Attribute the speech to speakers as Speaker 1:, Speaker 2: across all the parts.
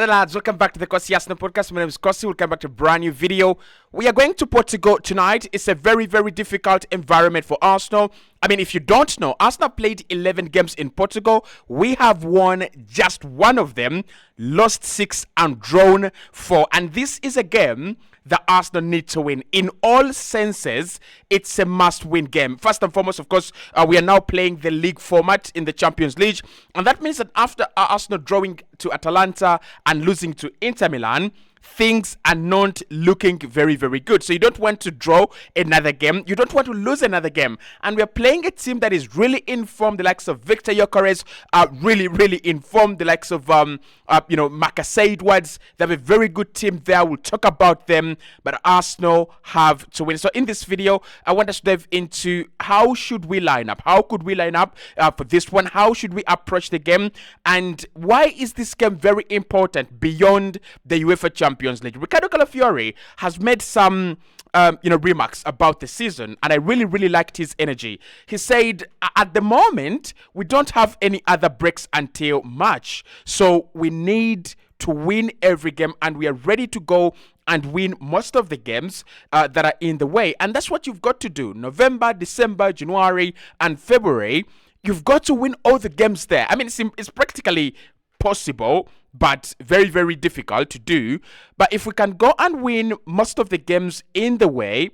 Speaker 1: Alright lads, welcome back to the Kosi Arsenal podcast. My name is Kosi. Welcome back to a brand new video. We are going to Portugal tonight. It's a very, very difficult environment for Arsenal. I mean, if you don't know, Arsenal played 11 games in Portugal. We have won just one of them, lost 6 and drawn 4. And this is a game that Arsenal need to win. In all senses, it's a must-win game. First and foremost, of course, we are now playing the league format in the Champions League. And that means that after Arsenal drawing to Atalanta and losing to Inter Milan, things are not looking very, very good. So you don't want to draw another game. You don't want to lose another game. And we're playing a team that is really informed. The likes of Victor Gyokeres are really informed. The likes of, Marcus Edwards. They have a very good team there. We'll talk about them. But Arsenal have to win. So in this video, I want us to dive into how should we line up? How could we line up for this one? How should we approach the game? And why is this game very important beyond the UEFA Champions League? Ricardo Calafiori has made some remarks about the season, and I really liked his energy. He said, at the moment, we don't have any other breaks until March, so we need to win every game, and we are ready to go and win most of the games that are in the way. And that's what you've got to do. November, December, January, and February, you've got to win all the games there. I mean, it's practically possible, but very difficult to do. But if we can go and win most of the games in the way,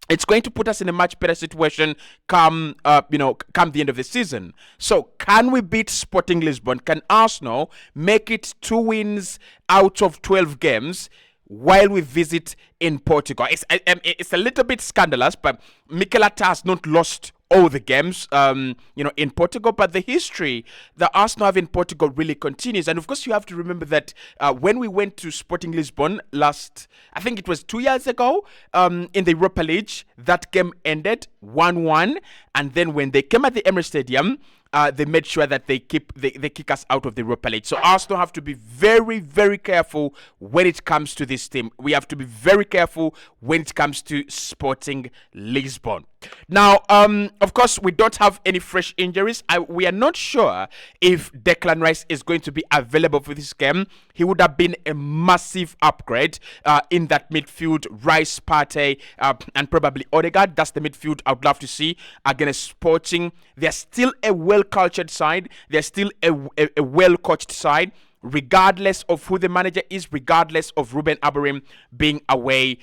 Speaker 1: it's going to put us in a much better situation come the end of the season. So can we beat Sporting Lisbon? Can Arsenal make it 2 wins out of 12 games while we visit in Portugal? It's a little bit scandalous, but Mikel Arteta has not lost all the games, in Portugal, but the history that Arsenal have in Portugal really continues. And of course, you have to remember that when we went to Sporting Lisbon I think it was 2 years ago, in the Europa League, that game ended 1-1. And then when they came at the Emirates Stadium, they made sure that they kick us out of the Europa League. So Arsenal have to be very careful when it comes to this team. We have to be very careful when it comes to Sporting Lisbon. Now, of course, we don't have any fresh injuries. We are not sure if Declan Rice is going to be available for this game. He would have been a massive upgrade in that midfield. Rice, Partey, and probably Odegaard. That's the midfield I would love to see against Sporting. They're still a well-cultured side. They're still a well-coached side, regardless of who the manager is, regardless of Ruben Amorim being away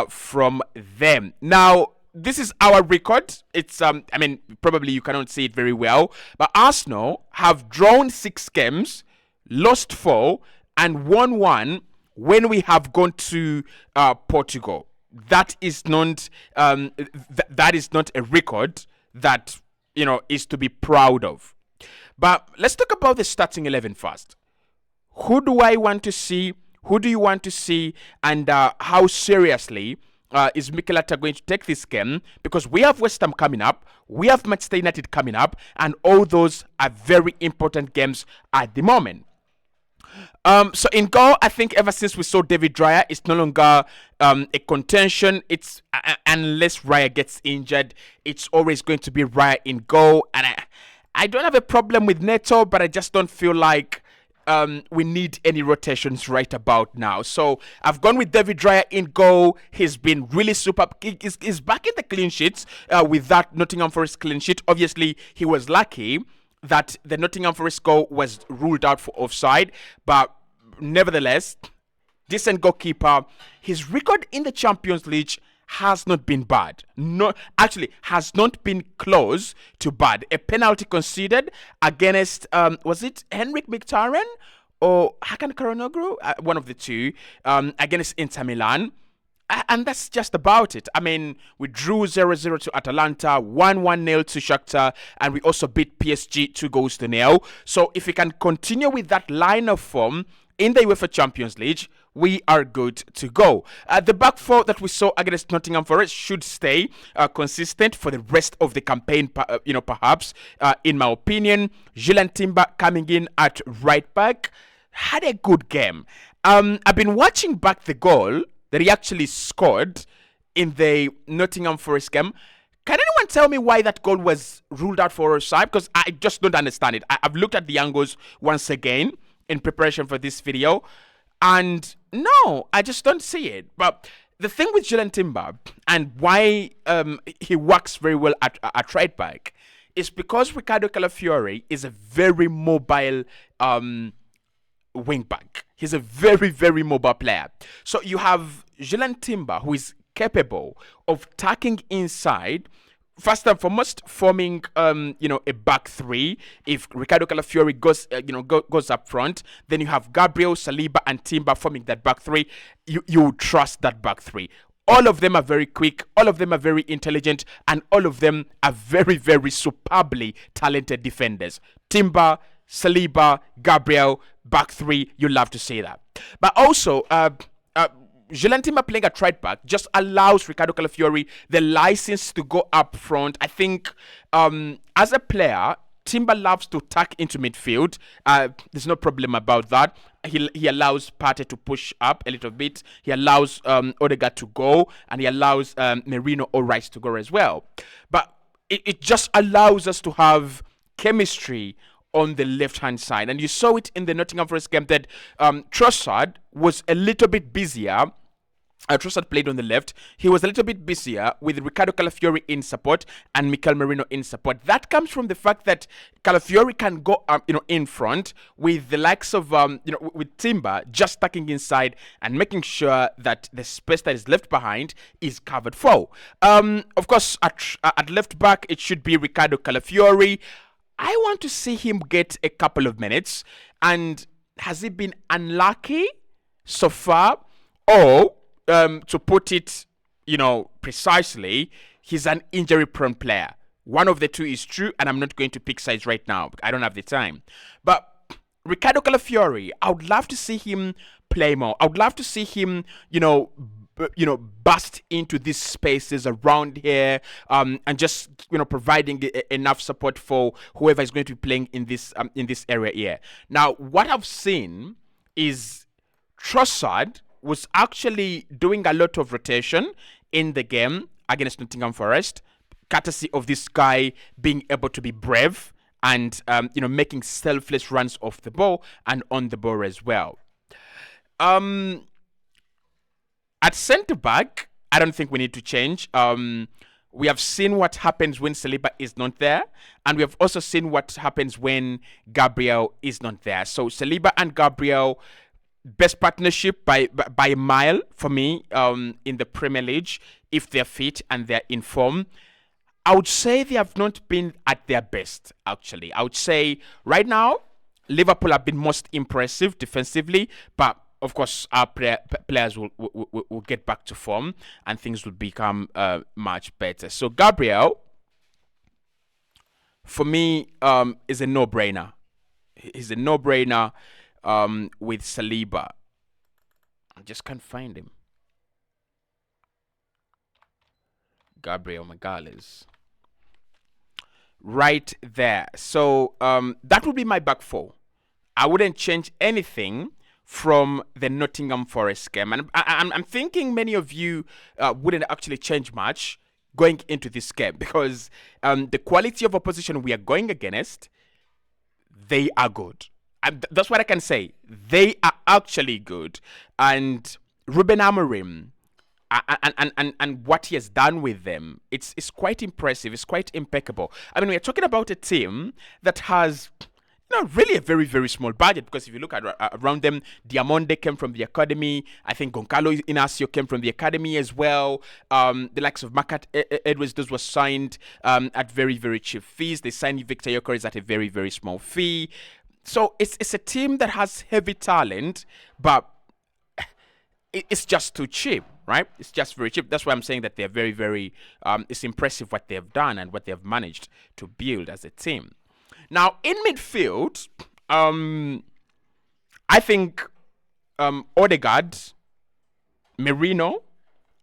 Speaker 1: from them. Now, this is our record. It's probably you cannot see it very well, but Arsenal have drawn 6 games, lost 4, and won 1 when we have gone to Portugal. That is not that is not a record that is to be proud of. But let's talk about the starting 11 first. Who do I want to see? Who do you want to see? And how seriously is Mikel Arteta going to take this game? Because we have West Ham coming up, we have Manchester United coming up, and all those are very important games at the moment. So in goal, I think ever since we saw David Raya, it's no longer a contention. It's unless Raya gets injured, it's always going to be Raya in goal. And I don't have a problem with Neto, but I just don't feel like we need any rotations right about now. So I've gone with David Raya in goal. He's been really superb. He's back in the clean sheets with that Nottingham Forest clean sheet. Obviously, he was lucky that the Nottingham Forest goal was ruled out for offside, but nevertheless, decent goalkeeper. His record in the Champions League has not been bad. No, actually, has not been close to bad. A penalty conceded against, was it Henrik Mkhitaryan or Hakan Çalhanoğlu? One of the two, against Inter Milan. And that's just about it. I mean, we drew 0-0 to Atalanta, 1-1-0 to Shakhtar, and we also beat PSG 2-0. So if we can continue with that line of form in the UEFA Champions League, we are good to go. The back four that we saw against Nottingham Forest should stay consistent for the rest of the campaign, perhaps, in my opinion. Julian Timber coming in at right back had a good game. I've been watching back the goal that he actually scored in the Nottingham Forest game. Can anyone tell me why that goal was ruled out for offside? Because I just don't understand it. I've looked at the angles once again in preparation for this video. And no, I just don't see it. But the thing with Julian Timber and why he works very well at right back is because Ricardo Calafiori is a very mobile wing back. He's a very, very mobile player. So you have Julian Timber, who is capable of tacking inside. First and foremost, forming a back three. If Ricardo Calafiori goes up front, then you have Gabriel, Saliba, and Timber forming that back three. You trust that back three. All of them are very quick, all of them are very intelligent, and all of them are very, very superbly talented defenders. Timber, Saliba, Gabriel, back three, you love to see that. But also, Julian Timber playing at right back just allows Ricardo Calafiori the license to go up front. I think as a player, Timber loves to tuck into midfield. There's no problem about that. He allows Partey to push up a little bit. He allows Odegaard to go, and he allows Merino or Rice to go as well. But it just allows us to have chemistry on the left-hand side. And you saw it in the Nottingham Forest game that Trossard was a little bit busier. Trossard played on the left. He was a little bit busier with Ricardo Calafiori in support and Mikel Merino in support. That comes from the fact that Calafiori can go, in front with the likes of, with Timber just tucking inside and making sure that the space that is left behind is covered for. Of course, at left back, it should be Ricardo Calafiori. I want to see him get a couple of minutes. And has he been unlucky so far? Or to put it, precisely, he's an injury-prone player. One of the two is true, and I'm not going to pick sides right now. I don't have the time. But Ricardo Calafiori, I would love to see him play more. I would love to see him, bust into these spaces around here, and just, providing enough support for whoever is going to be playing in this area here. Now, what I've seen is Trossard was actually doing a lot of rotation in the game against Nottingham Forest, courtesy of this guy being able to be brave and, making selfless runs off the ball and on the ball as well. At centre-back, I don't think we need to change. We have seen what happens when Saliba is not there, and we have also seen what happens when Gabriel is not there. So Saliba and Gabriel, best partnership by a mile for me in the Premier League, if they're fit and they're in form. I would say they have not been at their best, actually. I would say right now, Liverpool have been most impressive defensively, but of course, our players will get back to form and things will become much better. So Gabriel, for me, is a no-brainer. He's a no-brainer. With Saliba. I just can't find him. Gabriel Magalhaes. Right there. So that would be my back four. I wouldn't change anything from the Nottingham Forest game. And I'm thinking many of you wouldn't actually change much going into this game because the quality of opposition we are going against, they are good. That's what I can say. They are actually good. And Ruben Amorim and what he has done with them, it's quite impressive. It's quite impeccable. I mean, we're talking about a team that has really a very, very small budget, because if you look at around them, Diamonde came from the academy. I think Goncalo Inacio came from the academy as well. The likes of Macat Edwards, those were signed at very, very cheap fees. They signed Victor Gyokeres at a very, very small fee. So it's a team that has heavy talent, but it's just too cheap, right? It's just very cheap. That's why I'm saying that they're very, very, it's impressive what they've done and what they've managed to build as a team. Now, in midfield, I think Odegaard, Merino,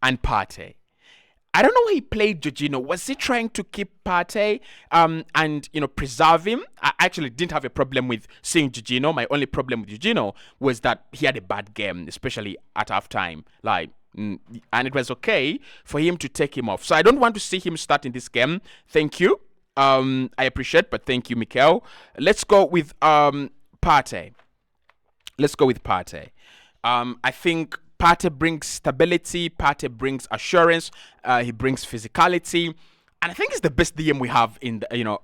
Speaker 1: and Partey. I don't know why he played Jorginho. Was he trying to keep Partey and preserve him? I actually didn't have a problem with seeing Jorginho. My only problem with Jorginho was that he had a bad game, especially at halftime. And it was okay for him to take him off. So I don't want to see him start in this game. Thank you. I appreciate, but thank you, Mikel. Let's go with Partey. I think Partey brings stability. Partey brings assurance. He brings physicality, and I think it's the best DM we have in the,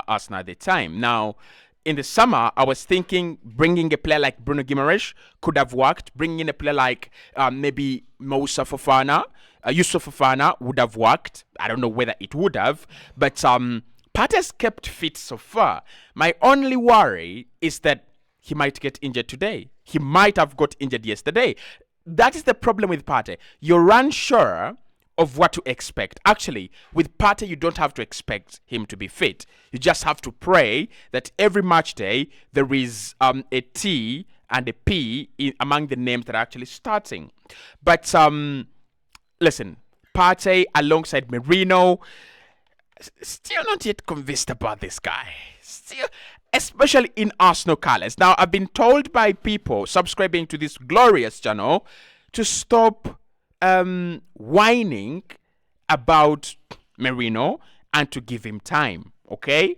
Speaker 1: Arsenal at the time. Now, in the summer, I was thinking bringing a player like Bruno Guimaraes could have worked. Bringing in a player like maybe Moussa Fofana, Yusuf Fofana would have worked. I don't know whether it would have, but Partey's kept fit so far. My only worry is that he might get injured today. He might have got injured yesterday. That is the problem with Partey. You're unsure of what to expect. Actually, with Partey, you don't have to expect him to be fit. You just have to pray that every match day there is a T and a P among the names that are actually starting. But listen, Partey alongside Merino, still not yet convinced about this guy. Still, especially in Arsenal colours. Now, I've been told by people subscribing to this glorious channel to stop whining about Merino and to give him time, okay?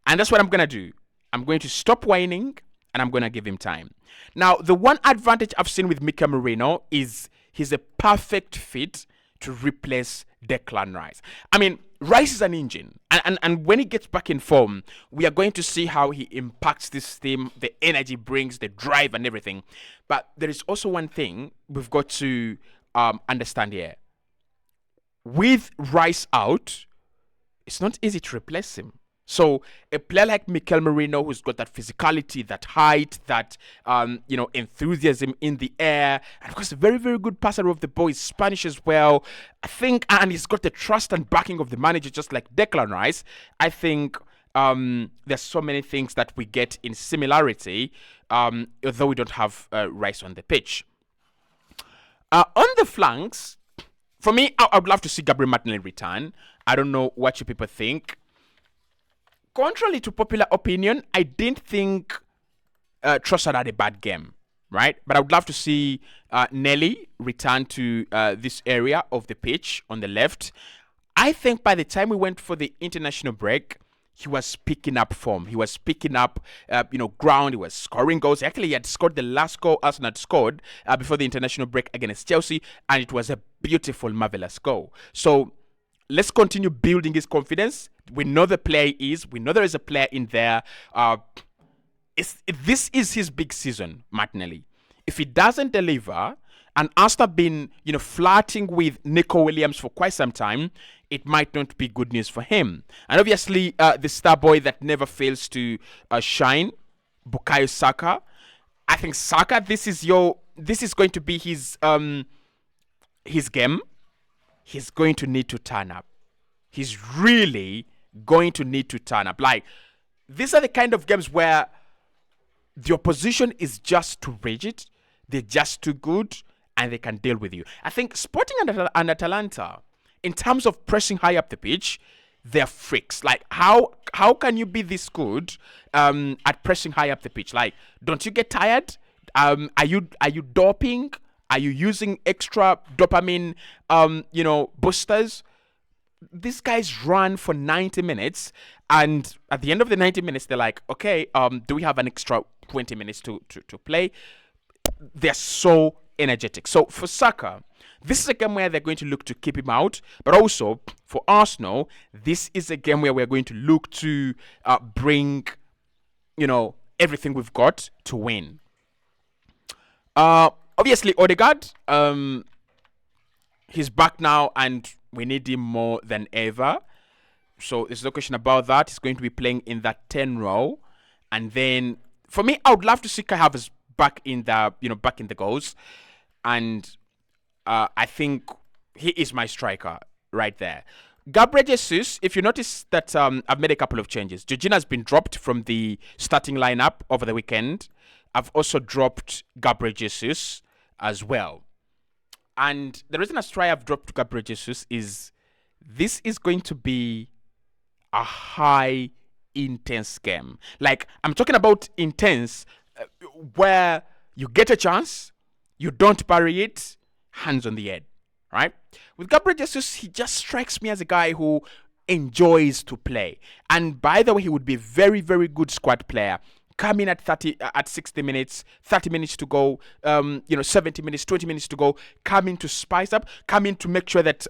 Speaker 1: And that's what I'm going to do. I'm going to stop whining and I'm going to give him time. Now, the one advantage I've seen with Mikel Merino is he's a perfect fit to replace Declan Rice. I mean, Rice is an engine, and when he gets back in form, we are going to see how he impacts this team, the energy brings, the drive and everything. But there is also one thing we've got to understand here. With Rice out, it's not easy to replace him. So a player like Mikel Merino, who's got that physicality, that height, that enthusiasm in the air, and of course a very, very good passer of the ball, is Spanish as well. I think, and he's got the trust and backing of the manager, just like Declan Rice. I think there's so many things that we get in similarity, although we don't have Rice on the pitch. On the flanks, for me, I would love to see Gabriel Martinelli return. I don't know what you people think. Contrary to popular opinion, I didn't think Trossard had a bad game, right? But I would love to see Nelly return to this area of the pitch on the left. I think by the time we went for the international break, he was picking up form. He was picking up, ground. He was scoring goals. Actually, he had scored the last goal Arsenal had scored before the international break against Chelsea, and it was a beautiful, marvelous goal. So let's continue building his confidence. We know the player is. We know there is a player in there. This is his big season, Martinelli. If he doesn't deliver, and Arsenal been, flirting with Nico Williams for quite some time, it might not be good news for him. And obviously, the star boy that never fails to shine, Bukayo Saka. I think Saka, this is going to be his game. He's going to need to turn up. He's really going to need to turn up. Like, these are the kind of games where the opposition is just too rigid, they're just too good, and they can deal with you. I think Sporting and Atalanta, in terms of pressing high up the pitch, they're freaks. Like, how can you be this good at pressing high up the pitch? Like, don't you get tired? Are you doping? Are you using extra dopamine, boosters? These guys run for 90 minutes, and at the end of the 90 minutes, they're like, okay, do we have an extra 20 minutes to play? They're so energetic. So for Saka, this is a game where they're going to look to keep him out, but also for Arsenal, this is a game where we're going to look to bring, everything we've got to win. Obviously, Odegaard, he's back now, and we need him more than ever. So there's no question about that. He's going to be playing in that 10 role. And then, for me, I would love to see Kai Havertz back in the goals. And I think he is my striker right there. Gabriel Jesus, if you notice that I've made a couple of changes. Georgina has been dropped from the starting lineup over the weekend. I've also dropped Gabriel Jesus as well. And the reason I've dropped Gyokeres Jesus is this is going to be a high, intense game. Like, I'm talking about intense, where you get a chance, you don't bury it, hands on the head, right? With Gyokeres Jesus, he just strikes me as a guy who enjoys to play. And by the way, he would be a very, very good squad player. come in at 60 minutes, 30 minutes to go, 70 minutes, 20 minutes to go, come in to spice up, come in to make sure that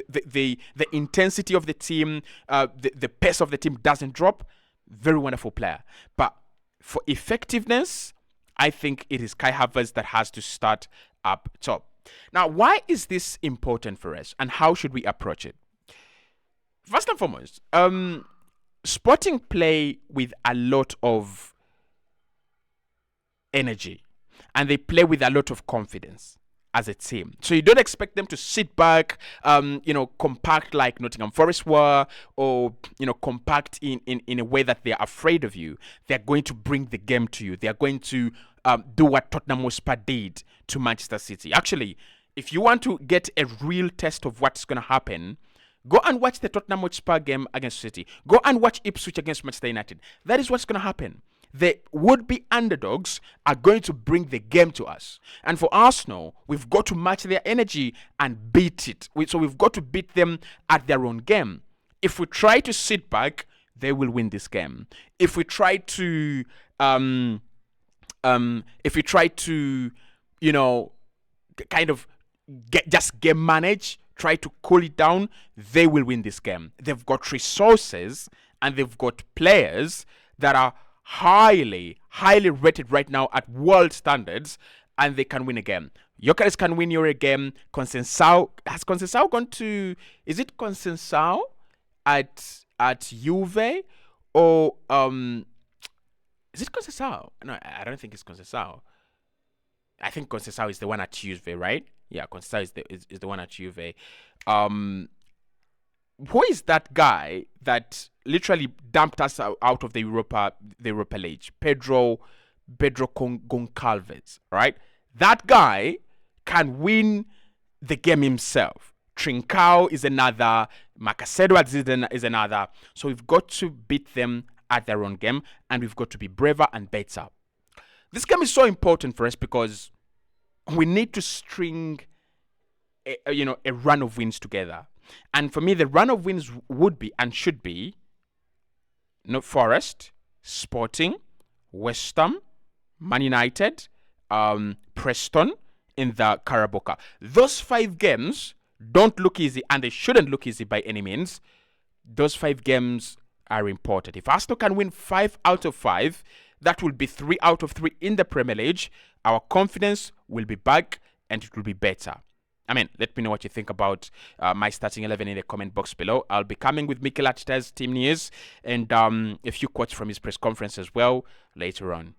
Speaker 1: the intensity of the team, the pace of the team doesn't drop. Very wonderful player. But for effectiveness, I think it is Kai Havertz that has to start up top. Now, why is this important for us, and how should we approach it? First and foremost, Sporting play with a lot of energy, and they play with a lot of confidence as a team. So you don't expect them to sit back, compact like Nottingham Forest were, or compact in a way that they're afraid of you. They're going to bring the game to you. They're going to do what Tottenham Hotspur did to Manchester City. Actually, if you want to get a real test of what's going to happen, go and watch the Tottenham Hotspur game against City. Go and watch Ipswich against Manchester United. That is what's going to happen. The would-be underdogs are going to bring the game to us. And for Arsenal, we've got to match their energy and beat it. So we've got to beat them at their own game. If we try to sit back, they will win this game. If we try to, kind of just game manage, try to cool it down, they will win this game. They've got resources and they've got players that are highly rated right now at world standards, and they can win a game. Gyokeres can win your game. Has Conceição gone to? Is it Conceição at Juve, or is it Conceição? No, I don't think it's Conceição. I think Conceição is the one at Juve, right? Yeah, Conceição is the one at Juve. Who is that guy that literally dumped us out of the Europa League? Pedro Goncalves, right? That guy can win the game himself. Trincao is another. Marcus Edwards is another. So we've got to beat them at their own game, and we've got to be braver and better. This game is so important for us because we need to string a run of wins together. And for me, the run of wins would be and should be Forest, Sporting, West Ham, Man United, Preston in the Carabao Cup. Those 5 games don't look easy, and they shouldn't look easy by any means. Those 5 games are important. If Arsenal can win 5 out of 5, that will be 3 out of 3 in the Premier League. Our confidence will be back, and it will be better. I mean, let me know what you think about my starting 11 in the comment box below. I'll be coming with Mikel Arteta's team news and a few quotes from his press conference as well later on.